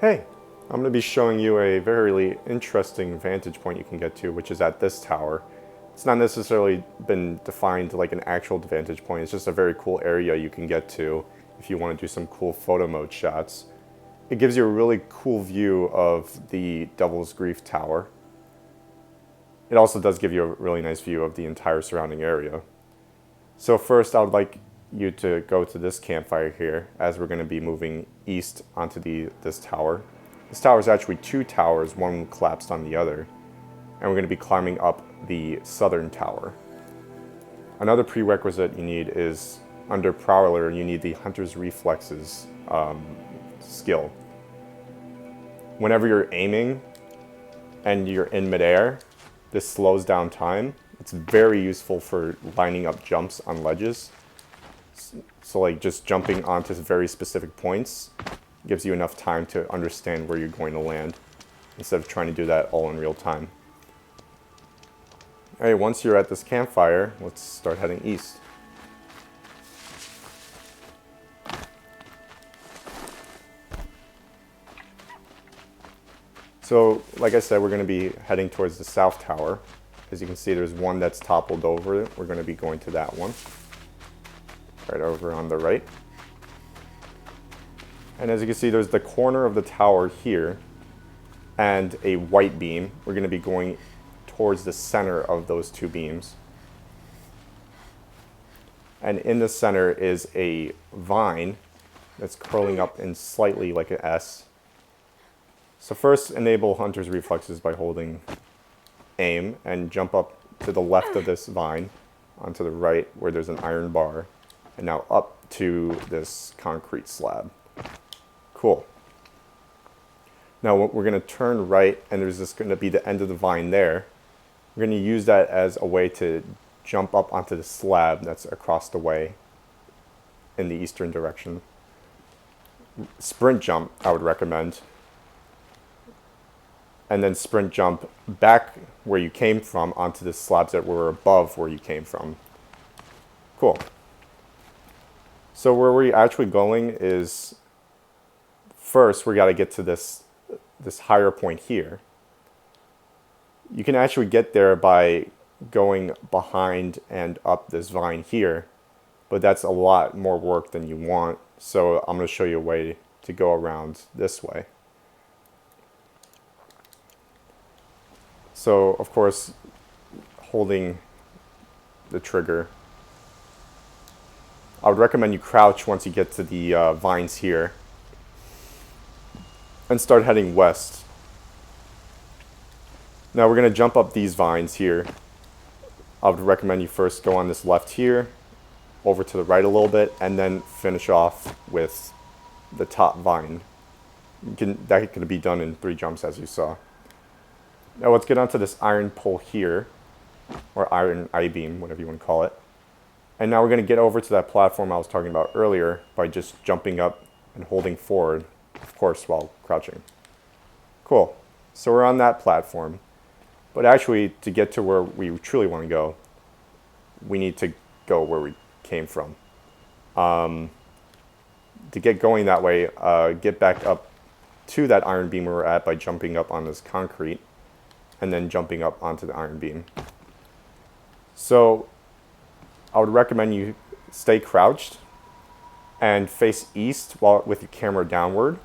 Hey, I'm going to be showing you a very interesting vantage point you can get to, which is at this tower. It's not necessarily been defined like an actual vantage point, it's just a very cool area you can get to if you want to do some cool photo mode shots. It gives you a really cool view of the Devil's Grief Tower. It also does give you a really nice view of the entire surrounding area. So first I would like you to go to this campfire here, as we're going to be moving east onto this tower. This tower is actually two towers, one collapsed on the other, and we're going to be climbing up the southern tower. Another prerequisite you need is, under Prowler, you need the Hunter's Reflexes skill. Whenever you're aiming and you're in midair, this slows down time. It's very useful for lining up jumps on ledges. So like just jumping onto very specific points gives you enough time to understand where you're going to land instead of trying to do that all in real time. Alright, once you're at this campfire, let's start heading east. So, like I said, we're going to be heading towards the south tower. As you can see, there's one that's toppled over. We're going to be going to that one. Right over on the right. And as you can see, there's the corner of the tower here and a white beam. We're going to be going towards the center of those two beams. And in the center is a vine that's curling up in slightly like an S. So first, enable Hunter's Reflexes by holding aim and jump up to the left of this vine onto the right where there's an iron bar. And now up to this concrete slab. Cool. Now we're going to turn right, and there's just going to be the end of the vine there. We're going to use that as a way to jump up onto the slab that's across the way in the eastern direction. Sprint jump, I would recommend. And then sprint jump back where you came from onto the slabs that were above where you came from. Cool. So where we're actually going is, first we got to get to this higher point here. You can actually get there by going behind and up this vine here, but that's a lot more work than you want. So I'm going to show you a way to go around this way. So of course, holding the trigger, I would recommend you crouch once you get to the vines here and start heading west. Now we're going to jump up these vines here. I would recommend you first go on this left here, over to the right a little bit, and then finish off with the top vine. That can be done in 3 jumps, as you saw. Now let's get onto this iron pole here, or iron I-beam, whatever you want to call it. And now we're going to get over to that platform I was talking about earlier by just jumping up and holding forward, of course, while crouching. Cool. So we're on that platform. But actually, to get to where we truly want to go, we need to go where we came from. To get going that way, get back up to that iron beam we were at by jumping up on this concrete and then jumping up onto the iron beam. So I would recommend you stay crouched and face east with your camera downward.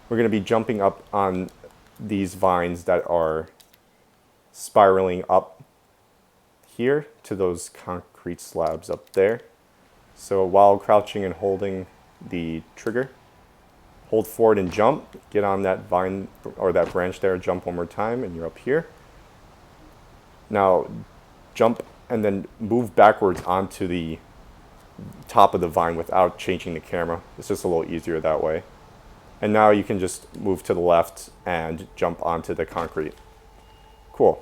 We're going to be jumping up on these vines that are spiraling up here to those concrete slabs up there. So while crouching and holding the trigger, hold forward and jump. Get on that vine or that branch there, jump one more time, and you're up here. Now jump and then move backwards onto the top of the vine without changing the camera. It's just a little easier that way. And now you can just move to the left and jump onto the concrete. Cool.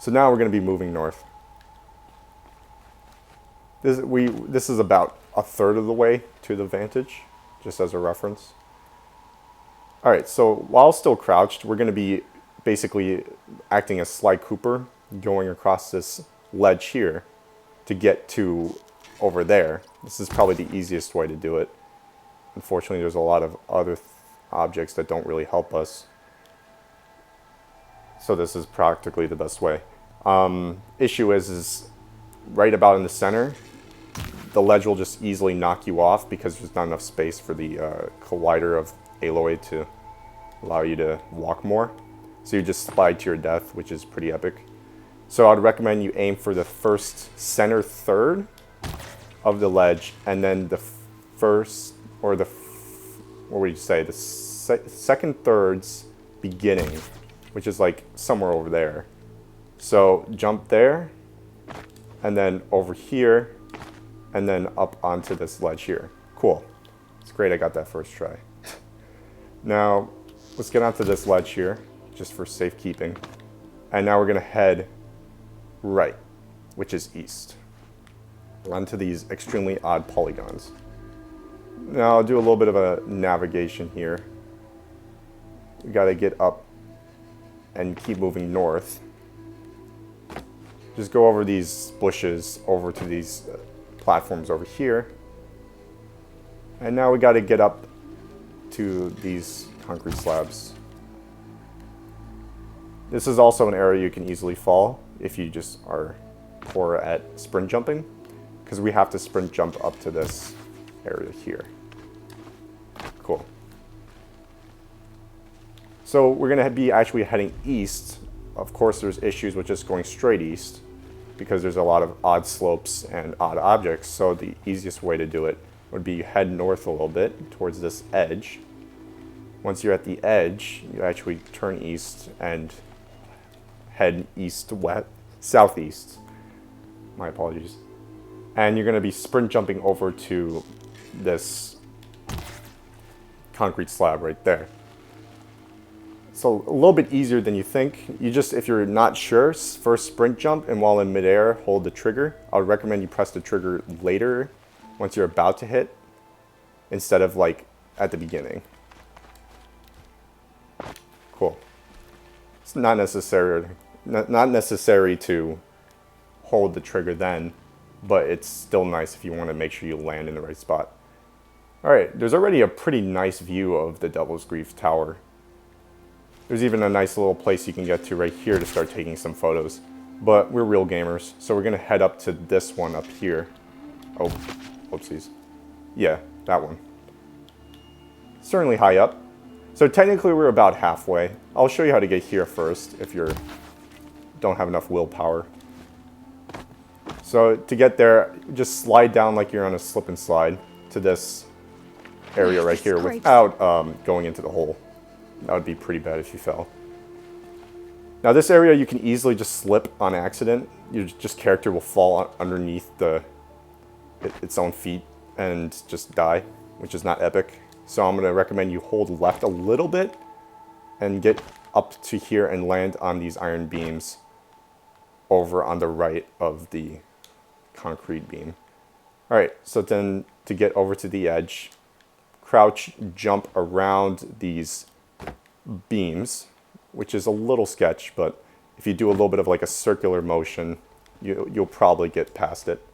So now we're going to be moving north. This is about a third of the way to the Vantage, just as a reference. Alright, so while still crouched, we're going to be basically acting as Sly Cooper, going across this ledge here to get to over there. This is probably the easiest way to do it. unfortunately there's a lot of other objects that don't really help us. So this is practically the best way. Issue is right about in the center, the ledge will just easily knock you off because there's not enough space for the collider of Aloy to allow you to walk more. So you just slide to your death, which is pretty epic. So I'd recommend you aim for the first center third of the ledge, and then the first, or the, what would you say, the second third's beginning, which is like somewhere over there. So jump there, and then over here, and then up onto this ledge here. Cool. It's great I got that first try. Now, let's get onto this ledge here, just for safekeeping. And now we're gonna head right, which is east, onto these extremely odd polygons. Now I'll do a little bit of a navigation here. We gotta get up and keep moving north. Just go over these bushes, over to these platforms over here. And now we gotta get up to these concrete slabs. This is also an area you can easily fall if you just are poor at sprint jumping, because we have to sprint jump up to this area here. Cool. So we're gonna be actually heading east. Of course, there's issues with just going straight east because there's a lot of odd slopes and odd objects. So the easiest way to do it would be head north a little bit towards this edge. Once you're at the edge, you actually turn east and head southeast. My apologies. And you're going to be sprint jumping over to this concrete slab right there. So a little bit easier than you think. You just, if you're not sure, first sprint jump, and while in midair, hold the trigger. I would recommend you press the trigger later, once you're about to hit, instead of like at the beginning. Cool. It's not necessary to hold the trigger then, but it's still nice if you want to make sure you land in the right spot. Alright, there's already a pretty nice view of the Devil's Grief Tower. There's even a nice little place you can get to right here to start taking some photos. But we're real gamers, so we're going to head up to this one up here. Oh, whoopsies. Yeah, that one. Certainly high up. So technically we're about halfway. I'll show you how to get here first if you don't have enough willpower. So to get there, just slide down like you're on a slip and slide to this area right here without going into the hole. That would be pretty bad if you fell. Now this area you can easily just slip on accident. Your just character will fall underneath its own feet and just die, which is not epic. So I'm going to recommend you hold left a little bit and get up to here and land on these iron beams over on the right of the concrete beam. Alright, so then to get over to the edge, crouch, jump around these beams, which is a little sketch, but if you do a little bit of like a circular motion, you'll probably get past it.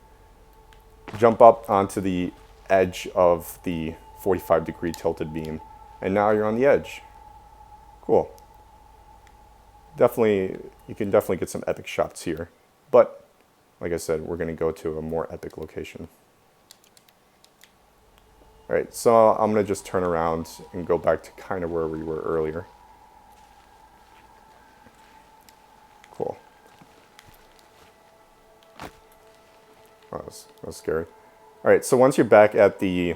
Jump up onto the edge of the 45-degree tilted beam, and now you're on the edge. Cool. You can definitely get some epic shots here, but like I said, we're going to go to a more epic location. Alright, so I'm going to just turn around and go back to kind of where we were earlier. Cool. Wow, that was scary. Alright, so once you're back at the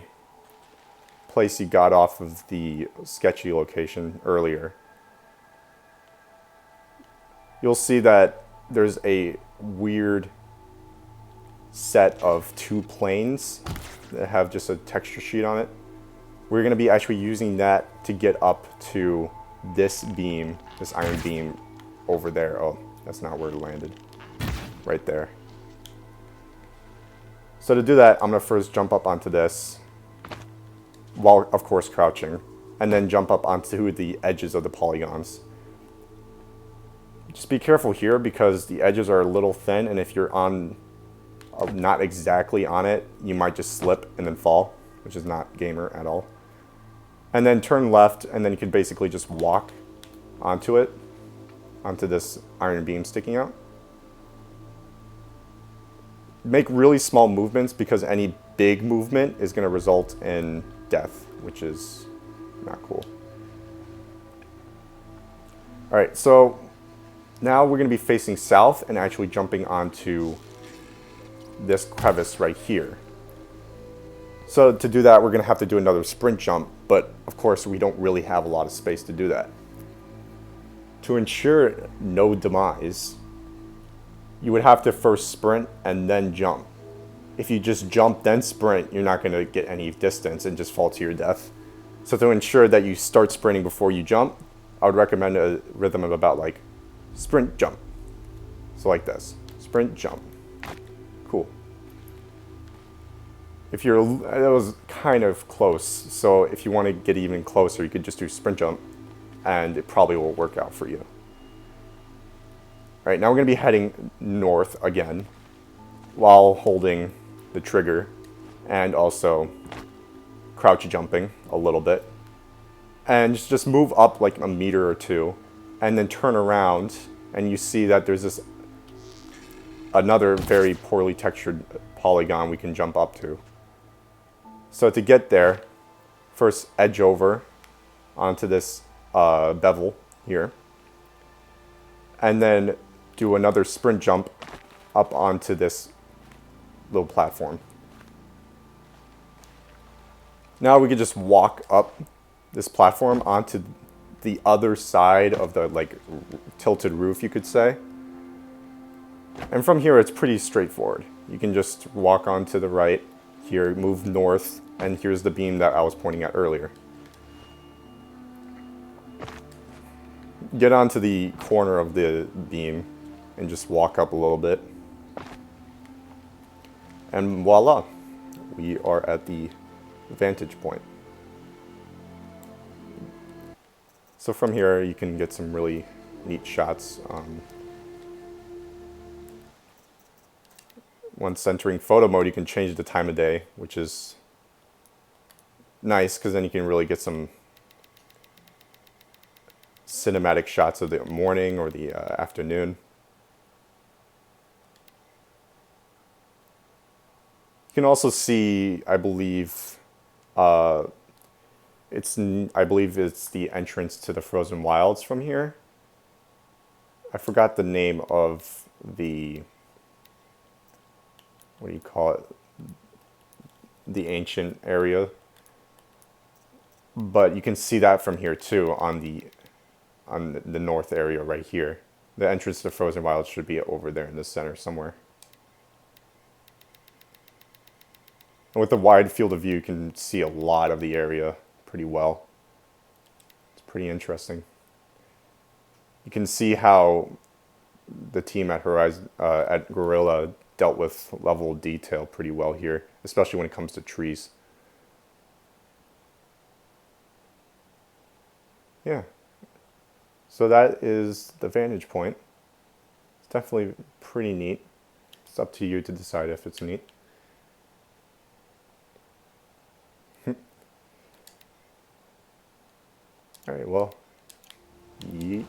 place you got off of the sketchy location earlier, you'll see that there's a weird set of two planes that have just a texture sheet on it. We're going to be actually using that to get up to this beam, this iron beam over there. Oh, that's not where it landed. Right there. So to do that, I'm going to first jump up onto this, while of course crouching, and then jump up onto the edges of the polygons. Just be careful here because the edges are a little thin, and if you're on not exactly on it, you might just slip and then fall. which is not gamer at all. And then turn left, and then you can basically just walk onto it, onto this iron beam sticking out. Make really small movements because any big movement is going to result in death, which is not cool. All right, so now we're going to be facing south and actually jumping onto this crevice right here. So to do that, we're going to have to do another sprint jump, but of course we don't really have a lot of space to do that. To ensure no demise, you would have to first sprint and then jump. If you just jump then sprint, you're not going to get any distance and just fall to your death. So to ensure that you start sprinting before you jump, I would recommend a rhythm of about like sprint, jump. So like this, sprint, jump. Cool. If you're, that was kind of close. So if you want to get even closer, you could just do sprint, jump, and it probably will work out for you. All right, now we're going to be heading north again while holding the trigger and also crouch jumping a little bit. And just move up like a meter or two and then turn around, and you see that there's this another very poorly textured polygon we can jump up to. So to get there, first edge over onto this bevel here, and then do another sprint jump up onto this little platform. Now we can just walk up this platform onto the other side of the like tilted roof, you could say. And from here, it's pretty straightforward. You can just walk on to the right here, move north, and here's the beam that I was pointing at earlier. Get onto the corner of the beam and just walk up a little bit. And voila, we are at the vantage point. So from here, you can get some really neat shots. Once entering photo mode, you can change the time of day, which is nice because then you can really get some cinematic shots of the morning or the afternoon. You can also see, I believe it's the entrance to the Frozen Wilds from here. I forgot the name of the, what do you call it? The ancient area. But you can see that from here too on the north area right here. The entrance to the Frozen Wilds should be over there in the center somewhere. And with the wide field of view, you can see a lot of the area pretty well. It's pretty interesting. You can see how the team at Gorilla dealt with level of detail pretty well here, especially when it comes to trees. Yeah. So that is the vantage point. It's definitely pretty neat. It's up to you to decide if it's neat. All right, well, yeet.